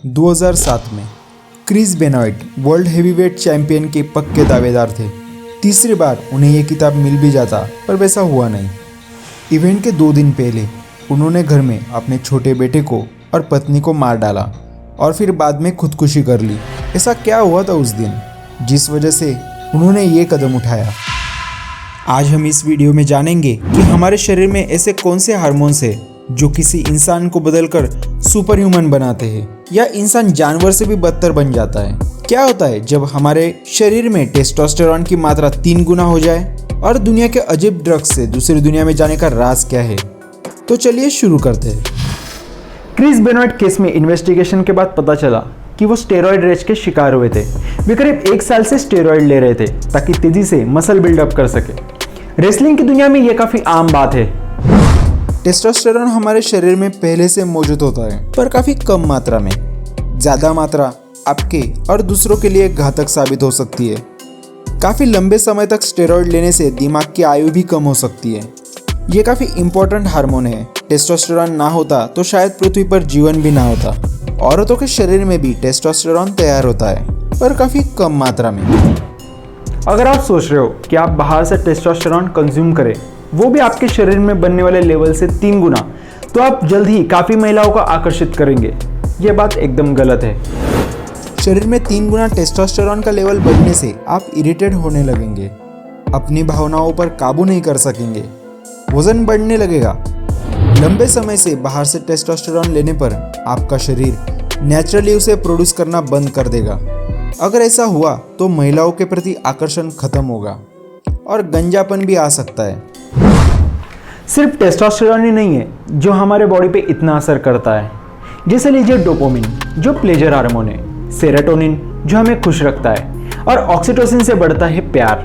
2007 में Chris बेनॉइट world heavyweight champion के पक्के दावेदार थे। तीसरी बार उन्हें ये खिताब मिल भी जाता, पर वैसा हुआ नहीं। इवेंट के 2 दिन पहले उन्होंने घर में अपने छोटे बेटे को और पत्नी को मार डाला और फिर बाद में खुदकुशी कर ली। ऐसा क्या हुआ था उस दिन जिस वजह से उन्होंने ये कदम उठाया? आज हम इस वीडियो में जानेंगे कि हमारे शरीर में ऐसे कौन से हार्मोन्स हैं जो किसी इंसान को बदलकर सुपर ह्यूमन बनाते हैं या इंसान जानवर से भी बदतर बन जाता है। क्या होता है जब हमारे शरीर में टेस्टोस्टेरोन की मात्रा 3 गुना हो जाए, और दुनिया के अजीब ड्रग्स से दूसरी दुनिया में जाने का राज क्या है? तो चलिए शुरू करते हैं। क्रिस बेनॉइट केस में इन्वेस्टिगेशन के बाद पता चला कि वो स्टेरॉइड रेज के शिकार हुए थे। वे करीब 1 साल से स्टेरॉइड ले रहे थे ताकि तेजी से मसल बिल्डअप कर सके। रेसलिंग की दुनिया में ये काफी आम बात है। टेस्टोस्टेरोन हमारे शरीर में पहले से मौजूद होता है, पर काफी कम मात्रा में। ज्यादा मात्रा आपके और दूसरों के लिए घातक साबित हो सकती है। काफी लंबे समय तक स्टेरॉइड लेने से दिमाग की आयु भी कम हो सकती है। ये काफी इंपॉर्टेंट हार्मोन है। टेस्टोस्टेरोन ना होता तो शायद पृथ्वी पर जीवन भी ना होता। औरतों के शरीर में भी टेस्टोस्टेरोन तैयार होता है, पर काफी कम मात्रा में। अगर आप सोच रहे हो कि आप बाहर से टेस्टोस्टेरोन कंज्यूम करें, वो भी आपके शरीर में बनने वाले लेवल से 3 गुना, तो आप जल्द ही काफी महिलाओं को आकर्षित करेंगे। ये बात एकदम गलत है। शरीर में 3 गुना टेस्टोस्टेरोन का लेवल बढ़ने से आप इरिटेट होने लगेंगे, अपनी भावनाओं पर काबू नहीं कर सकेंगे, वजन बढ़ने लगेगा। लंबे समय से बाहर से टेस्टोस्टेरोन लेने पर आपका शरीर नेचुरली उसे प्रोड्यूस करना बंद कर देगा। अगर ऐसा हुआ तो महिलाओं के प्रति आकर्षण खत्म होगा और गंजापन भी आ सकता है। सिर्फ टेस्टोस्टेरोन ही नहीं है जो हमारे बॉडी पे इतना असर करता है। जैसे लीजिए डोपामिन जो प्लेजर हार्मोन है, सेरोटोनिन जो हमें खुश रखता है, और ऑक्सीटोसिन से बढ़ता है प्यार।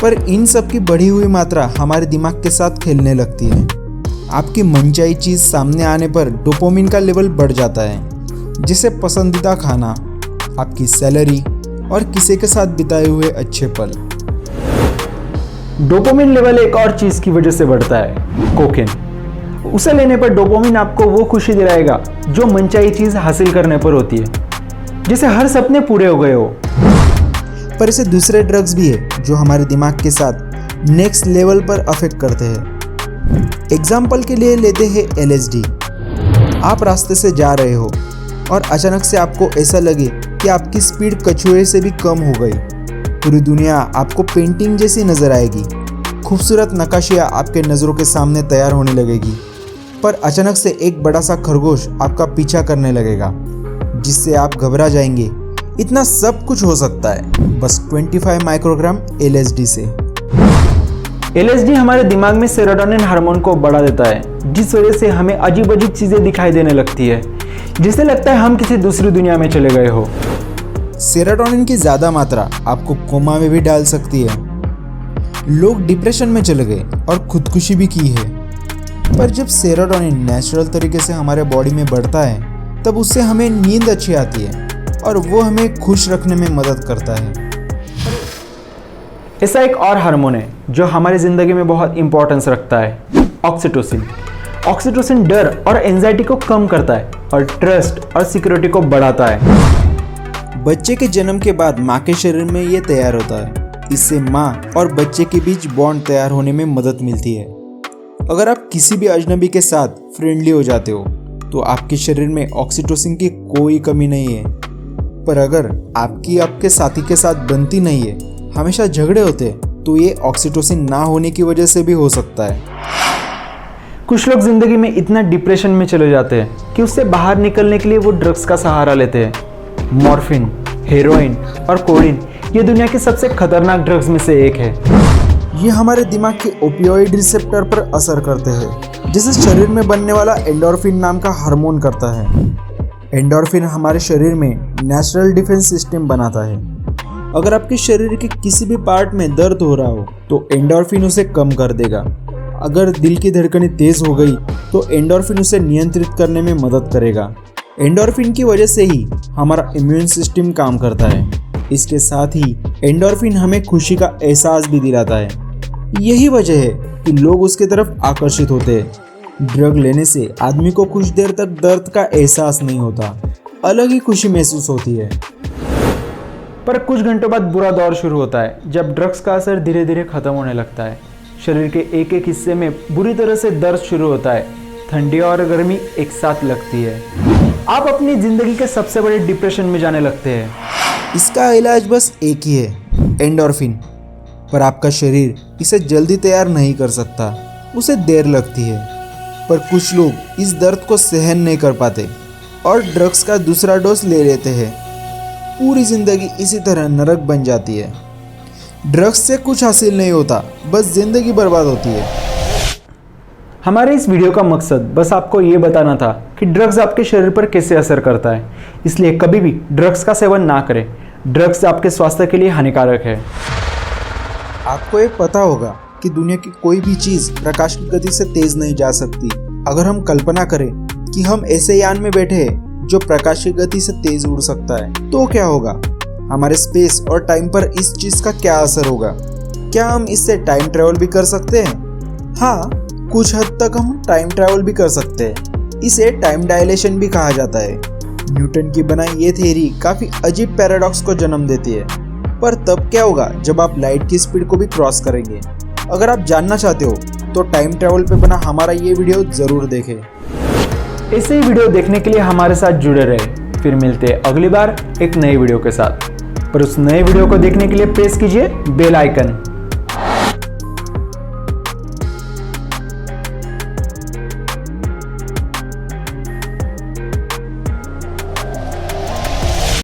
पर इन सब की बढ़ी हुई मात्रा हमारे दिमाग के साथ खेलने लगती है। आपकी मनचाही चीज सामने आने पर डोपामिन का लेवल बढ़ जाता है, जिसे पसंदीदा खाना, आपकी सैलरी और किसी के साथ बिताए हुए अच्छे पल। डोपामिन लेवल एक और चीज की वजह से बढ़ता है, कोकेन। उसे लेने पर डोपामिन आपको वो खुशी दिलाएगा जो मनचाही चीज हासिल करने पर होती है, जैसे हर सपने पूरे हो गए हो। पर ऐसे दूसरे ड्रग्स भी है जो हमारे दिमाग के साथ नेक्स्ट लेवल पर अफेक्ट करते हैं। एग्जाम्पल के लिए लेते हैं LSD। आप रास्ते से जा रहे हो और अचानक से आपको ऐसा लगे कि आपकी स्पीड कछुए से भी कम हो गई। पूरी दुनिया आपको पेंटिंग जैसी नजर आएगी। खूबसूरत नक्काशियाँ आपके नज़रों के सामने तैयार होने लगेगी। पर अचानक से एक बड़ा सा खरगोश आपका पीछा करने लगेगा, जिससे आप घबरा जाएंगे। इतना सब कुछ हो सकता है बस 25 माइक्रोग्राम LSD से। LSD हमारे दिमाग में सेरोटोनिन हार्मोन को बढ़ा देता है, जिस वजह से हमें अजीब अजीब चीजें दिखाई देने लगती है, जिससे लगता है हम किसी दूसरी दुनिया में चले गए हो। सेरोटोनिन की ज़्यादा मात्रा आपको कोमा में भी डाल सकती है। लोग डिप्रेशन में चले गए और खुदकुशी भी की है। पर जब सेरोटोनिन नेचुरल तरीके से हमारे बॉडी में बढ़ता है, तब उससे हमें नींद अच्छी आती है और वो हमें खुश रखने में मदद करता है। ऐसा एक और हार्मोन है जो हमारी जिंदगी में बहुत इंपॉर्टेंस रखता है, ऑक्सीटोसिन। ऑक्सीटोसिन डर और एंजाइटी को कम करता है और ट्रस्ट और सिक्योरिटी को बढ़ाता है। बच्चे के जन्म के बाद माँ के शरीर में ये तैयार होता है। इससे माँ और बच्चे के बीच बॉन्ड तैयार होने में मदद मिलती है। अगर आप किसी भी अजनबी के साथ फ्रेंडली हो जाते हो तो आपके शरीर में ऑक्सीटोसिन की कोई कमी नहीं है। पर अगर आपकी आपके साथी के साथ बनती नहीं है, हमेशा झगड़े होते हैं, तो ये ऑक्सीटोसिन ना होने की वजह से भी हो सकता है। कुछ लोग जिंदगी में इतना डिप्रेशन में चले जाते हैं कि उससे बाहर निकलने के लिए वो ड्रग्स का सहारा लेते हैं। मॉर्फिन, हेरोइन और कोडीन ये दुनिया के सबसे खतरनाक ड्रग्स में से एक है। ये हमारे दिमाग के ओपियोइड रिसेप्टर पर असर करते हैं, जिसे शरीर में बनने वाला एंडोर्फिन नाम का हार्मोन करता है। एंडोर्फिन हमारे शरीर में नेचुरल डिफेंस सिस्टम बनाता है। अगर आपके शरीर के किसी भी पार्ट में दर्द हो रहा हो तो एंडोर्फिन उसे कम कर देगा। अगर दिल की धड़कनें तेज हो गई तो एंडोर्फिन उसे नियंत्रित करने में मदद करेगा। एंडोर्फिन की वजह से ही हमारा इम्यून सिस्टम काम करता है। इसके साथ ही एंडोर्फिन हमें खुशी का एहसास भी दिलाता है। यही वजह है कि लोग उसके तरफ आकर्षित होते हैं। ड्रग लेने से आदमी को कुछ देर तक दर्द का एहसास नहीं होता, अलग ही खुशी महसूस होती है। पर कुछ घंटों बाद बुरा दौर शुरू होता है, जब ड्रग्स का असर धीरे धीरे खत्म होने लगता है। शरीर के एक एक हिस्से में बुरी तरह से दर्द शुरू होता है, ठंडी और गर्मी एक साथ लगती है। आप अपनी जिंदगी के सबसे बड़े डिप्रेशन में जाने लगते हैं। इसका इलाज बस एक ही है, एंडोर्फिन। पर आपका शरीर इसे जल्दी तैयार नहीं कर सकता, उसे देर लगती है। पर कुछ लोग इस दर्द को सहन नहीं कर पाते और ड्रग्स का दूसरा डोज ले लेते हैं। पूरी जिंदगी इसी तरह नरक बन जाती है। ड्रग्स से कुछ हासिल नहीं होता, बस जिंदगी बर्बाद होती है। हमारे इस वीडियो का मकसद बस आपको ये बताना था कि ड्रग्स आपके शरीर पर कैसे असर करता है। इसलिए कभी भी ड्रग्स का सेवन ना करें। ड्रग्स आपके स्वास्थ्य के लिए हानिकारक है। आपको ये पता होगा कि दुनिया की कोई भी चीज़ प्रकाश की गति से तेज नहीं जा सकती। अगर हम कल्पना करें कि हम ऐसे यान में बैठे हैं जो प्रकाश की गति से तेज उड़ सकता है, तो क्या होगा? हमारे स्पेस और टाइम पर इस चीज़ का क्या असर होगा? क्या हम इससे टाइम ट्रैवल भी कर सकते हैं? हाँ, कुछ हद तक हम टाइम ट्रैवल भी कर सकते हैं। इसे टाइम डायलेशन भी कहा जाता है। न्यूटन की बनाई ये थ्योरी काफ़ी अजीब पैराडॉक्स को जन्म देती है। पर तब क्या होगा जब आप लाइट की स्पीड को भी क्रॉस करेंगे? अगर आप जानना चाहते हो तो टाइम ट्रैवल पे बना हमारा ये वीडियो ज़रूर देखें। ऐसे ही वीडियो देखने के लिए हमारे साथ जुड़े रहे। फिर मिलते हैं अगली बार एक नई वीडियो के साथ। पर उस नए वीडियो को देखने के लिए प्रेस कीजिए बेल आइकन।